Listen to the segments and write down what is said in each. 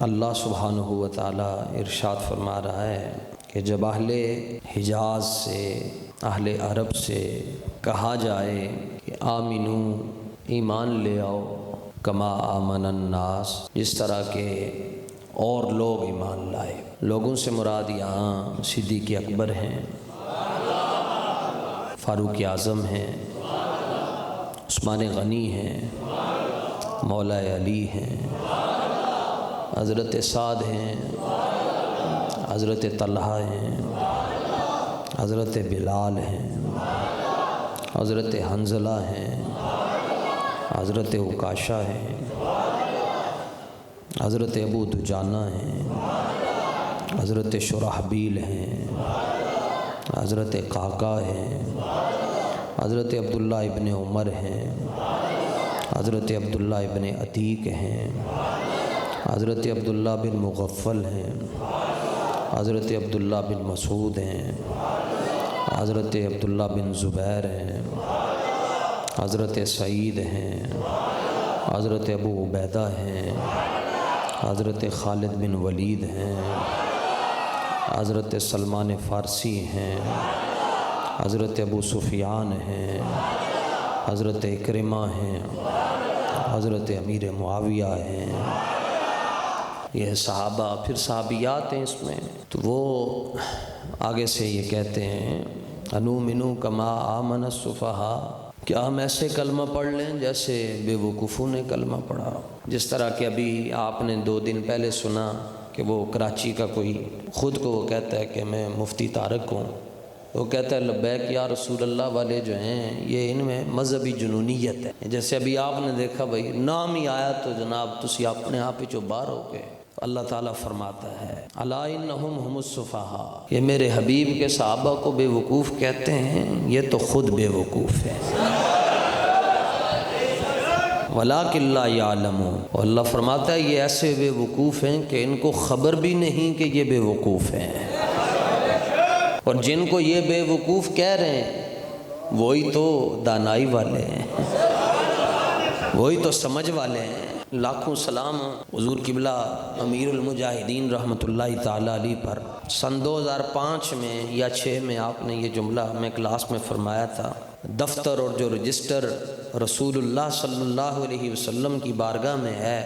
اللہ سبحانہ و تعالیٰ ارشاد فرما رہا ہے کہ جب اہل حجاز سے، اہل عرب سے کہا جائے کہ آمنو ایمان لے آؤ، کما آمن الناس، جس طرح کے اور لوگ ایمان لائے۔ لوگوں سے مراد یہاں صدیق اکبر ہیں، فاروق اعظم ہیں، عثمان غنی ہیں، مولا علی ہیں، حضرت سعد ہیں، حضرت طلحہ ہیں، حضرت بلال ہیں، حضرت حنظلہ ہیں، حضرت عکاشہ ہیں، حضرت ابو دجانہ ہیں، حضرت شرحبیل ہیں، حضرت قعقاع ہیں، حضرت عبداللہ ابن عمر ہیں، حضرت عبداللہ ابن عتیق ہیں، حضرت عبداللہ بن مغفل ہیں، حضرت عبداللہ بن مسعود ہیں، حضرت عبداللہ بن زبیر ہیں، حضرت سعید ہیں، حضرت ابو عبیدہ ہیں، حضرت خالد بن ولید ہیں، حضرت سلمان فارسی ہیں، حضرت ابو سفیان ہیں، حضرت اکرمہ ہیں، حضرت امیر معاویہ ہیں۔ یہ صحابہ، پھر صحابیات ہیں اس میں، تو وہ آگے سے یہ کہتے ہیں انؤمن کما آمن السفہاء، کیا ہم ایسے کلمہ پڑھ لیں جیسے بے وقوفوں نے کلمہ پڑھا؟ جس طرح کہ ابھی آپ نے 2 دن پہلے سنا کہ وہ کراچی کا کوئی خود کو وہ کہتا ہے کہ میں مفتی طارق ہوں، وہ کہتا ہے لبیک یا رسول اللہ والے جو ہیں یہ ان میں مذہبی جنونیت ہے۔ جیسے ابھی آپ نے دیکھا بھائی نام ہی آیا تو جناب تسی اپنے آپ ہی باہر ہو گئے۔ اللہ تعالیٰ فرماتا ہے الا انہم هم السفہاء، یہ میرے حبیب کے صحابہ کو بے وقوف کہتے ہیں، یہ تو خود بے وقوف ہے۔ وَلَٰكِن لَّا يَعْلَمُونَ، اور اللہ فرماتا ہے یہ ایسے بے وقوف ہیں کہ ان کو خبر بھی نہیں کہ یہ بے وقوف ہیں، اور جن کو یہ بے وقوف کہہ رہے ہیں وہی تو دانائی والے ہیں، وہی تو سمجھ والے ہیں۔ لاکھوں سلام حضور قبلہ امیر المجاہدین رحمۃ اللہ تعالیٰ علیہ پر سن 2005 میں یا 6 میں آپ نے یہ جملہ ہمیں کلاس میں فرمایا تھا، دفتر اور جو رجسٹر رسول اللہ صلی اللہ علیہ وسلم کی بارگاہ میں ہے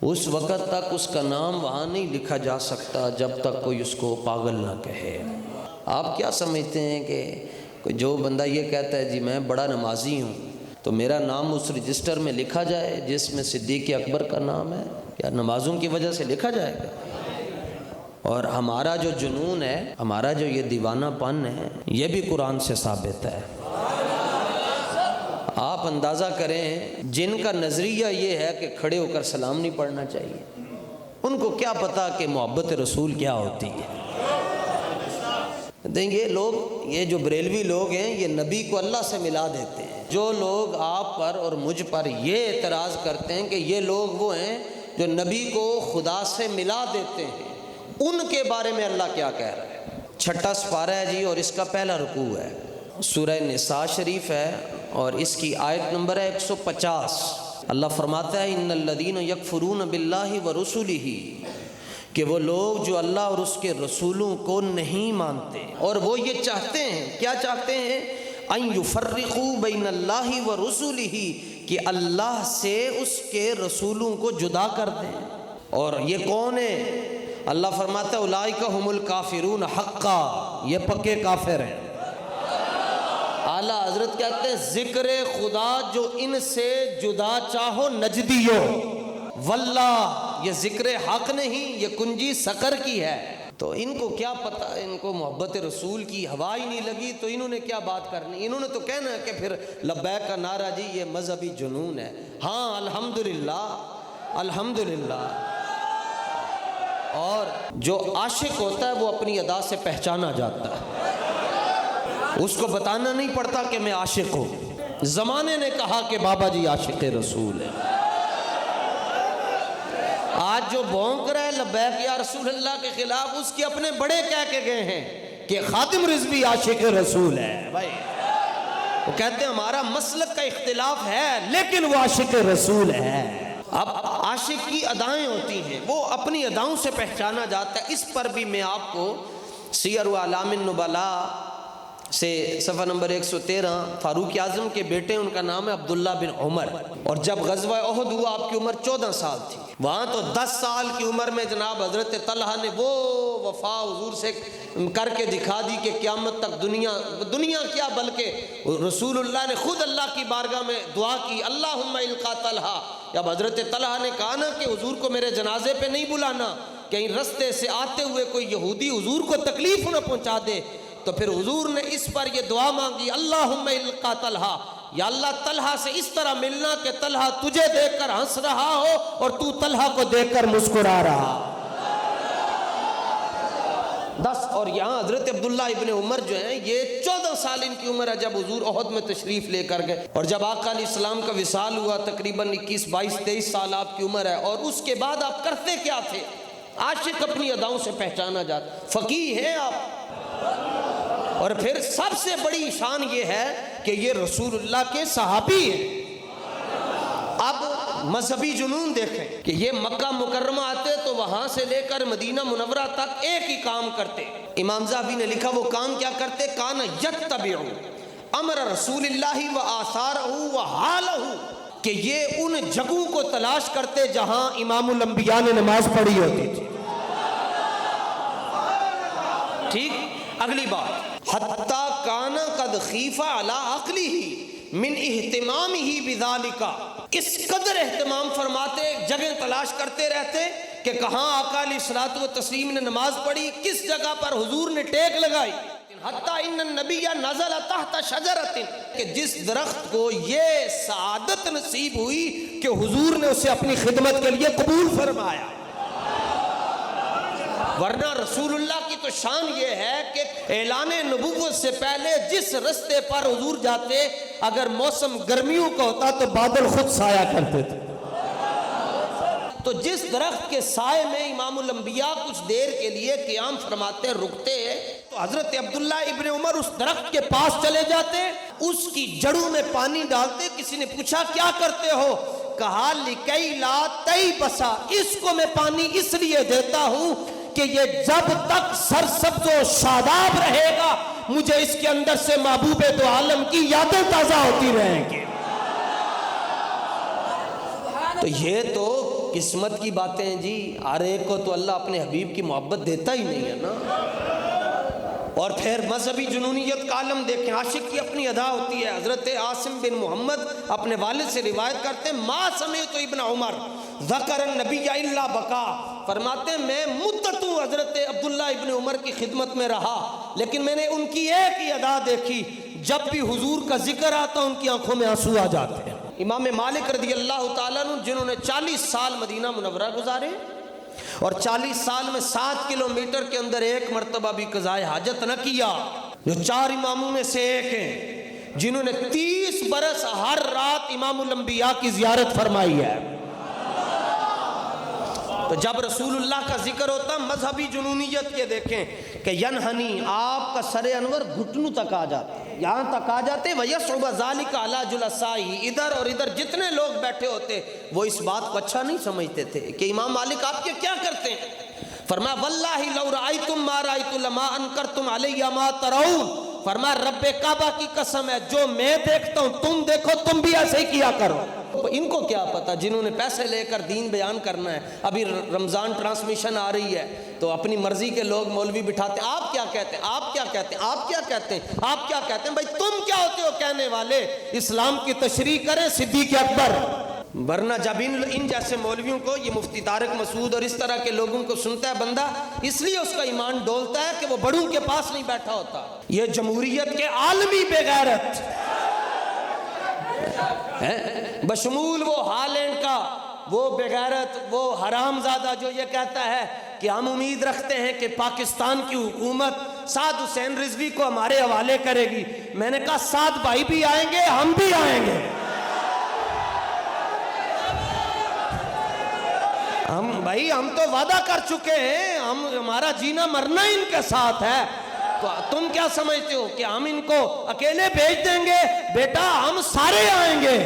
اس وقت تک اس کا نام وہاں نہیں لکھا جا سکتا جب تک کوئی اس کو پاگل نہ کہے۔ آپ کیا سمجھتے ہیں کہ جو بندہ یہ کہتا ہے جی میں بڑا نمازی ہوں تو میرا نام اس رجسٹر میں لکھا جائے جس میں صدیق اکبر کا نام ہے؟ کیا نمازوں کی وجہ سے لکھا جائے گا؟ اور ہمارا جو جنون ہے، ہمارا جو یہ دیوانہ پن ہے، یہ بھی قرآن سے ثابت ہے۔ آپ اندازہ کریں جن کا نظریہ یہ ہے کہ کھڑے ہو کر سلام نہیں پڑھنا چاہیے، ان کو کیا پتا کہ محبت رسول کیا ہوتی ہے؟ یہ لوگ، یہ جو بریلوی لوگ ہیں یہ نبی کو اللہ سے ملا دیتے ہیں۔ جو لوگ آپ پر اور مجھ پر یہ اعتراض کرتے ہیں کہ یہ لوگ وہ ہیں جو نبی کو خدا سے ملا دیتے ہیں، ان کے بارے میں اللہ کیا کہہ رہا ہے؟ 6 سپارہ ہے جی، اور اس کا پہلا رکوع ہے، سورہ نساء شریف ہے، اور اس کی آیت نمبر ہے 150۔ اللہ فرماتا ہے ان الذین یکفرون باللہ ورسلہ، کہ وہ لوگ جو اللہ اور اس کے رسولوں کو نہیں مانتے اور وہ یہ چاہتے ہیں، کیا چاہتے ہیں؟ ان یفرقوا بین اللہ ورسلہ، کہ اللہ سے اس کے رسولوں کو جدا کر دیں۔ اور یہ کون ہے؟ اللہ فرماتا ہے اولئک هم الکافرون حقا، یہ پکے کافر ہیں۔ اعلیٰ حضرت کہتے ہیں ذکر خدا جو ان سے جدا چاہو نجدیو، واللہ یہ ذکر حق نہیں، یہ کنجی سقر کی ہے۔ تو ان کو کیا پتہ، ان کو محبت رسول کی ہوا ہی نہیں لگی تو انہوں نے کیا بات کرنی؟ انہوں نے تو کہنا ہے کہ پھر لبیک کا نعرہ جی یہ مذہبی جنون ہے۔ ہاں الحمدللہ، الحمدللہ۔ اور جو عاشق ہوتا ہے وہ اپنی ادا سے پہچانا جاتا ہے، اس کو بتانا نہیں پڑتا کہ میں عاشق ہوں۔ زمانے نے کہا کہ بابا جی عاشق رسول ہے، آج جو بھونک رہا ہے لبیک یا رسول اللہ کے خلاف، اس کے اپنے بڑے کہہ کے گئے ہیں کہ خادم رضوی عاشق رسول ہے۔ بھائی وہ کہتے ہیں ہمارا مسلک کا اختلاف ہے لیکن وہ عاشق رسول ہے۔ اب عاشق کی ادائیں ہوتی ہیں، وہ اپنی اداؤں سے پہچانا جاتا ہے۔ اس پر بھی میں آپ کو سیر اعلام النبلاء سے صفحہ نمبر 113، فاروق اعظم کے بیٹے ان کا نام ہے عبداللہ بن عمر، اور جب غزوہ احد ہوا آپ کی عمر 14 سال تھی، وہاں تو 10 سال کی عمر میں جناب حضرت طلحہ نے وہ وفا حضور سے کر کے دکھا دی کہ قیامت تک دنیا کیا بلکہ رسول اللہ نے خود اللہ کی بارگاہ میں دعا کی، اللہم القا طلحہ۔ جب حضرت طلحہ نے کہا نا کہ حضور کو میرے جنازے پہ نہیں بلانا، کہیں رستے سے آتے ہوئے کوئی یہودی حضور کو تکلیف نہ پہنچا دے، تو پھر حضور نے اس پر یہ دعا مانگی، اللہم القا طلحہ، یا اللہ طلحہ سے اس طرح ملنا کہ طلحہ تجھے دیکھ کر ہنس رہا ہو اور تو طلحہ کو دیکھ کر مسکرا رہا۔ 10 اور یہاں حضرت عبداللہ ابن عمر جو ہیں یہ 14 سال ان کی عمر ہے جب حضور احد میں تشریف لے کر گئے، اور جب آقا علیہ السلام کا وصال ہوا تقریباً 21، 22، 23 سال آپ کی عمر ہے، اور اس کے بعد آپ کرتے کیا تھے؟ عاشق اپنی اداؤں سے پہچانا جاتا، فقیہ ہیں آپ، اور پھر سب سے بڑی شان یہ ہے کہ یہ رسول اللہ کے صحابی ہیں۔ اب مذہبی جنون دیکھیں کہ یہ مکہ مکرمہ آتے تو وہاں سے لے کر مدینہ منورہ تک ایک ہی کام کرتے۔ امام ذہبی نے لکھا وہ کام کیا کرتے؟ کان یتبع امر رسول اللہ و آثارہ و حالہ، کہ یہ ان جگہوں کو تلاش کرتے جہاں امام الانبیاء نے نماز پڑھی ہوتی تھی۔ ٹھیک، اگلی بات، حتیٰ کان قد خیفہ علی عقلہ من اہتمامہ بذالک، اس قدر اہتمام فرماتے، جگہ تلاش کرتے رہتے کہ کہاں آقا علیہ الصلوۃ والتسلیم نے نماز پڑھی، کس جگہ پر حضور نے ٹیک لگائی۔ حتیٰ ان النبی نزل تحت شجرۃ، کہ جس درخت کو یہ سعادت نصیب ہوئی کہ حضور نے اسے اپنی خدمت کے لیے قبول فرمایا۔ ورنہ رسول اللہ کی تو شان یہ ہے کہ اعلان نبوت سے پہلے جس رستے پر حضور جاتے، اگر موسم گرمیوں کا ہوتا تو بادل خود سایہ کرتے تھے۔ تو جس درخت کے سائے میں امام الانبیاء کچھ دیر کے لیے قیام فرماتے رکتے ہیں، تو حضرت عبداللہ ابن عمر اس درخت کے پاس چلے جاتے، اس کی جڑوں میں پانی ڈالتے۔ کسی نے پوچھا کیا کرتے ہو؟ کہا لکی لا تیبسا، اس کو میں پانی اس لیے دیتا ہوں کہ یہ جب تک سرسبز و شاداب رہے گا مجھے اس کے اندر سے محبوب دو عالم کی یادیں تازہ ہوتی رہیں گی۔ تو یہ تو قسمت کی باتیں ہیں جی، ہر ایک کو تو اللہ اپنے حبیب کی محبت دیتا ہی نہیں ہے نا۔ اور پھر مذہبی جنونیت کا عالم دیکھیں، عاشق کی اپنی ادا ہوتی ہے۔ حضرت عاصم بن محمد اپنے والد سے روایت کرتے ہیں، ما سمعت ابن عمر ذکر النبی الا بکا، فرماتے ہیں میں مدتوں حضرت عبداللہ ابن عمر کی خدمت میں رہا، لیکن میں نے ان کی ایک ہی ادا دیکھی، جب بھی حضور کا ذکر آتا ان کی آنکھوں میں آنسو آ جاتے ہیں۔ امام مالک رضی اللہ تعالیٰ عنہ جنہوں نے 40 سال مدینہ منورہ گزارے، اور 40 سال میں 7 کلومیٹر کے اندر ایک مرتبہ بھی قضائے حاجت نہ کیا، جو 4 اماموں میں سے ایک ہیں جنہوں نے 30 برس ہر رات امام الانبیاء کی زیارت فرمائی ہے۔ تو جب رسول اللہ کا ذکر ہوتا، مذہبی جنونیت یہ دیکھیں کہ ینہنی، آپ کا سر انور گھٹنوں تک آ جاتے، یہاں تک آ جاتے، وَيَصْعُبَ ذَلِكَ عَلَى جُلَسَائِهِ، ادھر اور ادھر جتنے لوگ بیٹھے ہوتے وہ اس بات کو اچھا نہیں سمجھتے تھے کہ امام مالک آپ کے کیا کرتے ہیں۔ فرمایا وَاللَّهِ لَوْ رَأَيْتُمْ مَا رَأَيْتُ لَمَا أَنْكَرْتُمْ عَلَيَّ مَا تَرَوْنَ، فرمایا رب کعبہ کی قسم ہے جو میں دیکھتا ہوں تم دیکھو، تم بھی ایسے ہی کیا کرو۔ ان کو کیا پتا، جنہوں نے پیسے لے کر دین بیان کرنا ہے، ابھی رمضان ٹرانسمیشن آ رہی ہے تو اپنی مرضی کے لوگ مولوی بٹھاتے ہیں، آپ کیا کہتے ہیں، آپ کیا کہتے ہیں، آپ کیا کہتے ہیں، آپ کیا کہتے ہیں، بھائی تم کیا ہوتے ہو کہنے والے، اسلام کی تشریح کریں صدیق اکبر۔ ورنہ جب ان جیسے مولویوں کو، یہ مفتی طارق مسعود اور اس طرح کے لوگوں کو سنتا ہے بندہ، اس لیے اس کا ایمان ڈولتا ہے کہ وہ بڑوں کے پاس نہیں بیٹھا ہوتا۔ یہ جمہوریت کے عالمی بے غیرت بشمول وہ ہالینڈ کا وہ بے غیرت، وہ حرام زادہ جو یہ کہتا ہے کہ ہم امید رکھتے ہیں کہ پاکستان کی حکومت سعد حسین رضوی کو ہمارے حوالے کرے گی۔ میں نے کہا سعد بھائی بھی آئیں گے، ہم بھی آئیں گے، ہم تو وعدہ کر چکے ہیں، ہمارا جینا مرنا ان کے ساتھ ہے۔ تو تم کیا سمجھتے ہو کہ ہم ان کو اکیلے بھیج دیں گے؟ بیٹا ہم سارے آئیں گے،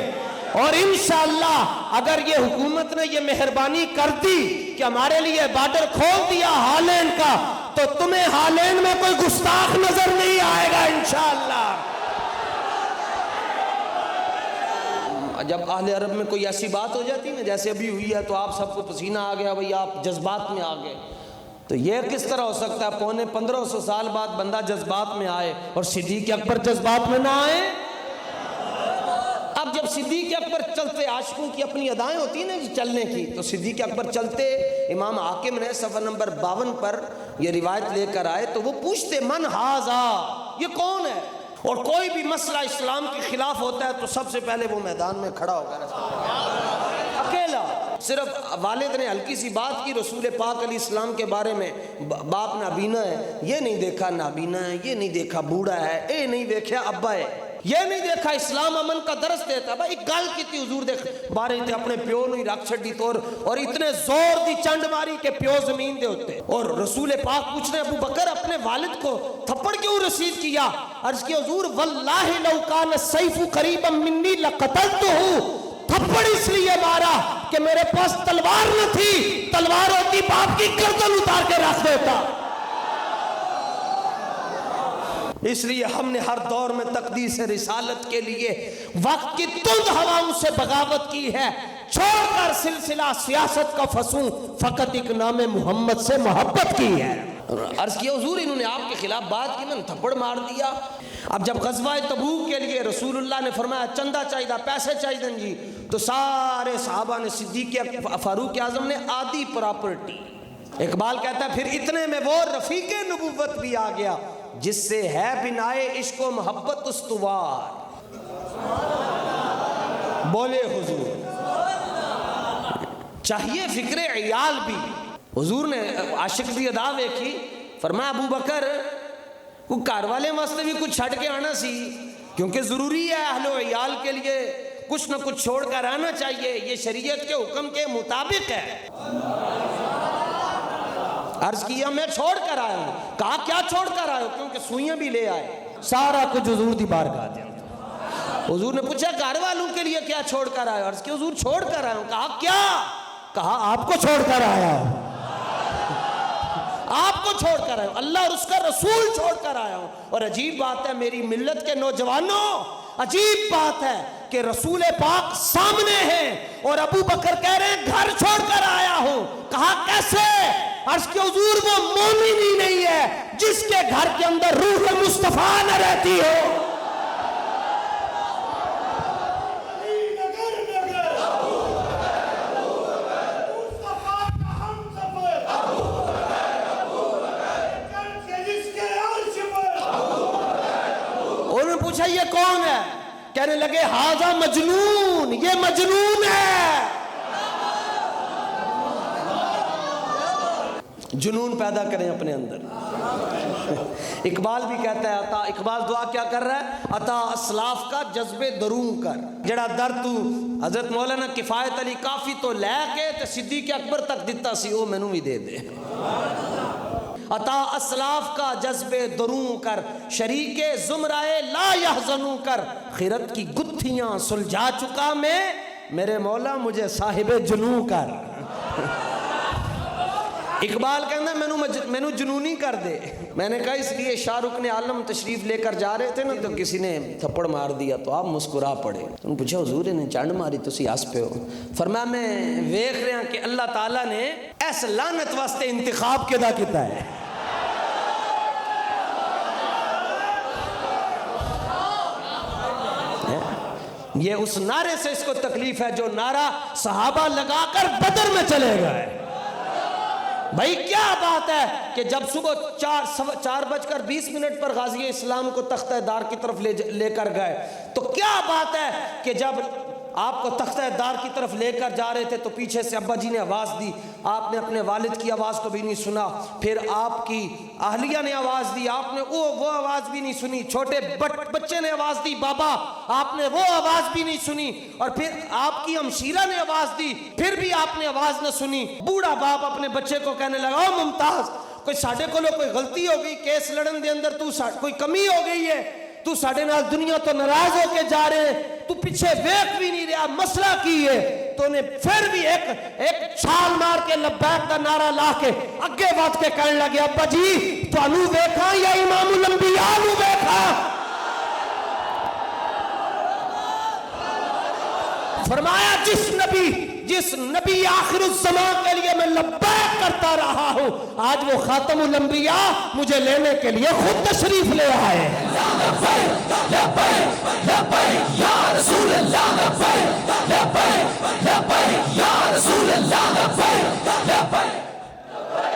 اور انشاءاللہ اگر یہ حکومت نے یہ مہربانی کر دی کہ ہمارے لیے بارڈر کھول دیا ہالینڈ کا، تو تمہیں ہالینڈ میں کوئی گستاخ نظر نہیں آئے گا انشاءاللہ۔ جب اہل عرب میں کوئی ایسی بات ہو جاتی ہے نا جیسے ابھی ہوئی ہے تو آپ سب کو پسینہ آ گیا، بھئی آپ جذبات میں آ گئے، تو یہ کس طرح ہو سکتا ہے 1500 سال بعد بندہ جذبات میں آئے اور صدیق اکبر جذبات میں نہ آئے؟ اب جب صدیق اکبر چلتے، عاشقوں کی اپنی ادائیں ہوتی ہیں نا چلنے کی، تو صدیق اکبر چلتے، امام حاکم نے صفحہ نمبر 52 پر یہ روایت لے کر آئے، تو وہ پوچھتے من ھذا، یہ کون ہے؟ اور کوئی بھی مسئلہ اسلام کے خلاف ہوتا ہے تو سب سے پہلے وہ میدان میں کھڑا ہوگا اکیلا۔ صرف والد نے ہلکی سی بات کی رسول پاک علیہ السلام کے بارے میں، باپ نابینا ہے، یہ نہیں دیکھا نابینا ہے، یہ نہیں دیکھا بوڑھا ہے، یہ نہیں دیکھا ابا ہے، یہ نہیں دیکھا اسلام امن کا درس دیتا ہے۔ بھائی گل کی تھی حضور دیکھ بارے تھے اپنے پیو نہیں رکھ چھڑی تو اور اتنے زور دی چنڈ ماری کہ پیو زمین دے ہوتے، اور رسول پاک پوچھ رہے ابو بکر اپنے والد کو تھپڑ کیوں رسید کیا؟ عرض کی حضور واللہ لو کان السیف قریبا منی لقتلتہ، تھپڑ اس لیے مارا کہ میرے پاس تلوار نہ تھی، تلوار ہوتی باپ کی گردن اتار کے رکھ دیتا۔ اس لیے ہم نے ہر دور میں تقدیس رسالت کے لیے وقت کی تند ہواؤں سے بغاوت کی ہے، چھوڑ کر سلسلہ سیاست کا فسوں، فقط ایک نام محمد سے محبت کی ہے۔ عرض کیا حضور انہوں نے آپ کے خلاف بات کی، میں نے تھپڑ مار دیا۔ اب جب غزوہ تبوک کے لیے رسول اللہ نے فرمایا چندہ چاہیے، پیسے چاہیے جی، تو سارے صحابہ نے، صدیق فاروق اعظم نے آدھی پراپرٹی۔ اقبال کہتا ہے پھر اتنے میں وہ رفیق نبوت بھی آ گیا جس سے ہے بنائے عشق و محبت استوار، بولے حضور چاہیے فکر عیال بھی۔ حضور نے عاشق دی ادا ویکھی، فرمایا ابو بکر وہ گھر والے واسطے بھی کچھ چھڑ کے آنا سی، کیونکہ ضروری ہے اہل و عیال کے لیے کچھ نہ کچھ چھوڑ کر آنا چاہیے، یہ شریعت کے حکم کے مطابق ہے۔ عرض کیا میں چھوڑ کر آیا ہوں، کہا کیا چھوڑ کر آئے ہو؟ کیونکہ سوئیاں بھی لے آئے، سارا کچھ حضور دی بارگاہ دے۔ حضور نے پوچھا گھر والوں کے لیے کیا چھوڑ کر آئے ہو؟ عرض کیا حضور چھوڑ کر آیا ہوں۔ کہا کیا؟ کہا آپ کو چھوڑ کر آیا ہوں، آپ کو چھوڑ کر آیا ہوں، اللہ اور اس کا رسول چھوڑ کر آیا ہوں۔ اور عجیب بات ہے میری ملت کے نوجوانوں، عجیب بات ہے کہ رسول پاک سامنے ہیں اور ابو بکر کہہ رہے ہیں گھر چھوڑ کر آیا ہوں۔ کہا کیسے؟ عرض کہ حضور وہ مومن ہی نہیں ہے جس کے گھر کے اندر روح مصطفیٰ نہ رہتی ہو۔ انہوں نے پوچھا یہ کون ہے؟ کہنے لگے ہاذا مجنون، یہ مجنون ہے۔ جنون پیدا کریں اپنے اندر۔ اقبال بھی کہتا ہے عطا، اقبال دعا کیا کر رہا ہے؟ عطا اسلاف کا جذب درون کر، جڑا در تو حضرت مولانا کفایت علی کافی تو لے کے تے صدیق اکبر تک دیتا سی، وہ مینوں بھی دے دے۔ عطا اسلاف کا جذب درون کر، شریک زمرائے لا یحزنوں کر، خیرت کی گتھیاں سلجھا چکا میں، میرے مولا مجھے صاحب جنوں کر۔ اقبال کہنا مینوں جنونی کر دے۔ میں نے کہا اس لیے شاہ رخ عالم تشریف لے کر جا رہے تھے نا تو کسی نے تھپڑ مار دیا تو آپ مسکرا پڑے۔ انہوں نے پوچھا حضور نے چنڈ ماری تسی ہس پہ ہو؟ فرمایا میں ویکھ رہا کہ اللہ تعالیٰ نے اس لعنت واسطے انتخاب کدا کیتا ہے۔ یہ اس نعرے سے اس کو تکلیف ہے جو نعرہ صحابہ لگا کر بدر میں چلے گئے۔ بھائی کیا بات ہے کہ جب صبح 4:20 پر غازی اسلام کو تختہ دار کی طرف لے کر گئے، تو کیا بات ہے کہ جب آپ کو تختہ دار کی طرف لے کر جا رہے تھے تو پیچھے سے ابا جی نے آواز دی، آپ نے اپنے والد کی آواز کو بھی نہیں سنا، پھر آپ کی اہلیہ نے آواز دی، آپ نے وہ آواز بھی نہیں سنی، چھوٹے بچے نے آواز دی بابا، آپ نے وہ آواز بھی نہیں سنی، اور پھر آپ کی ہمشیرہ نے آواز دی، پھر بھی آپ نے آواز نہ سنی۔ بوڑھا باپ اپنے بچے کو کہنے لگا او ممتاز کوئی ساڈے کولوں کوئی غلطی ہو گئی، کیس لڑن دے اندر تو کوئی کمی ہو گئی ہے، تو ساڈے نال دنیا تو ناراض ہو کے جا رہے ہیں، تو پیچھے ویکھ بھی نہیں رہا، مسئلہ کی ہے؟ تو نے پھر بھی ایک چھال مار کے لبیک کا نعرہ لا کے اگے وقت کے کہنے لگے ابا جی تانوں ویکھاں یا امام الانبیاء نوں ویکھاں؟ فرمایا جس نبی آخر الزمان کے لیے میں لبیک کرتا رہا ہوں، آج وہ خاتم الانبیاء مجھے لینے کے لیے خود تشریف لے آئے۔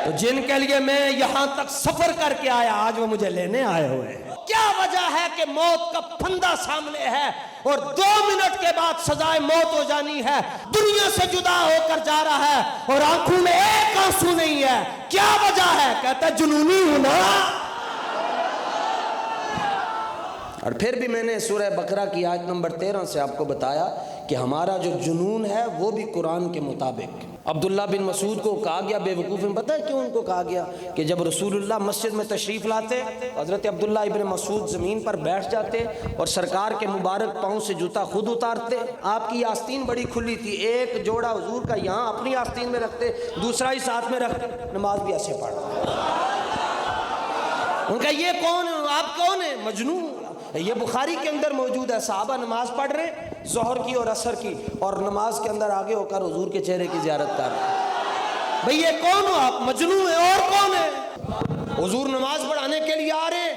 تو جن کے لیے میں یہاں تک سفر کر کے آیا، آج وہ مجھے لینے آئے ہوئے ہیں۔ کیا وجہ ہے کہ موت کا پھندا سامنے ہے اور 2 منٹ کے بعد سزائے موت ہو جانی ہے، دنیا سے جدا ہو کر جا رہا ہے اور آنکھوں میں ایک آنسو نہیں ہے؟ کیا وجہ ہے؟ کہتا ہے جنونی ہوں نا۔ اور پھر بھی میں نے سورہ بقرہ کی آیت نمبر 13 سے آپ کو بتایا کہ ہمارا جو جنون ہے وہ بھی قرآن کے مطابق۔ عبداللہ بن مسعود کو کہا گیا بے وقوف میں، پتہ ہے کیوں ان کو کہا گیا؟ کہ جب رسول اللہ مسجد میں تشریف لاتے، حضرت عبداللہ ابن مسعود زمین پر بیٹھ جاتے اور سرکار کے مبارک پاؤں سے جوتا خود اتارتے۔ آپ کی آستین بڑی کھلی تھی، ایک جوڑا حضور کا یہاں اپنی آستین میں رکھتے، دوسرا ہی ساتھ میں رکھتے، نماز بھی ایسے پڑھتے۔ ان کا یہ کون ہے؟ آپ کون ہیں؟ مجنون۔ یہ بخاری کے اندر موجود ہے، صحابہ نماز پڑھ رہے ہیں ظہر کی اور عصر کی، اور نماز کے اندر آگے ہو کر حضور کے چہرے کی زیارت کر رہے ہیں۔ بھئی یہ کون ہو آپ؟ مجنون ہیں۔ اور کون ہے؟ حضور نماز پڑھانے کے لیے آ رہے ہیں،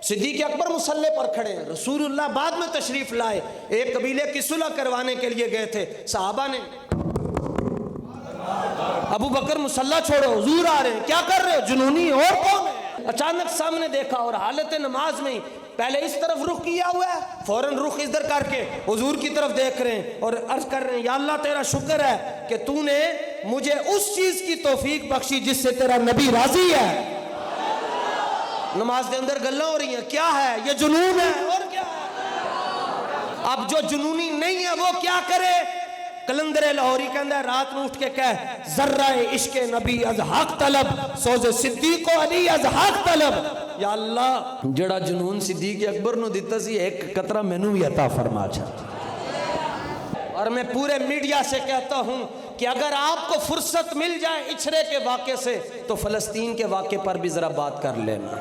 صدیق اکبر مصلی پر کھڑے ہیں، رسول اللہ بعد میں تشریف لائے، ایک قبیلے کی صلح کروانے کے لیے گئے تھے، صحابہ نے ابو بکر مصلی چھوڑو، حضور آ رہے ہیں، کیا کر رہے ہو؟ جنونی۔ اور کون ہے؟ اچانک سامنے دیکھا اور حالت نماز میں پہلے اس طرف رخ کیا ہوا ہے، فوراً رخ ادھر کر کے حضور کی طرف دیکھ رہے ہیں اور عرض کر رہے ہیں یا اللہ تیرا شکر ہے کہ تو نے مجھے اس چیز کی توفیق بخشی جس سے تیرا نبی راضی ہے۔ نماز کے اندر گلیں ہو رہی ہیں، کیا ہے؟ یہ جنون ہے۔ اور کیا ہے؟ اب جو جنونی نہیں ہے وہ کیا کرے؟ کلندر لاہوری کہندہ ہے رات میں اٹھ کے کہہ ذرہ عشق نبی از حق طلب، سوز صدیق و علی از حق طلب۔ یا اللہ جڑا جنون صدیق اکبر نو دیتا سی ایک قطرہ میں نو بھی عطا فرما چاہتا۔ اور میں پورے میڈیا سے کہتا ہوں کہ اگر آپ کو فرصت مل جائے اچھرے کے واقعے سے تو فلسطین کے واقعے پر بھی ذرا بات کر لینا،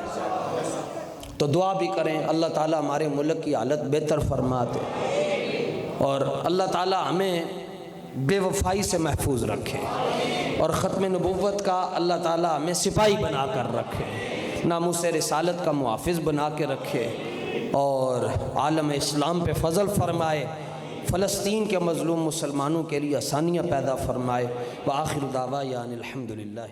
تو دعا بھی کریں اللہ تعالیٰ ہمارے ملک کی حالت بہتر فرما دے اور اللہ تعالیٰ ہمیں بے وفائی سے محفوظ رکھے اور ختم نبوت کا اللہ تعالیٰ ہمیں سپاہی بنا کر رکھے، ناموس رسالت کا محافظ بنا کے رکھے اور عالم اسلام پہ فضل فرمائے، فلسطین کے مظلوم مسلمانوں کے لیے آسانیاں پیدا فرمائے۔ وآخر دعوانا الحمدللہ۔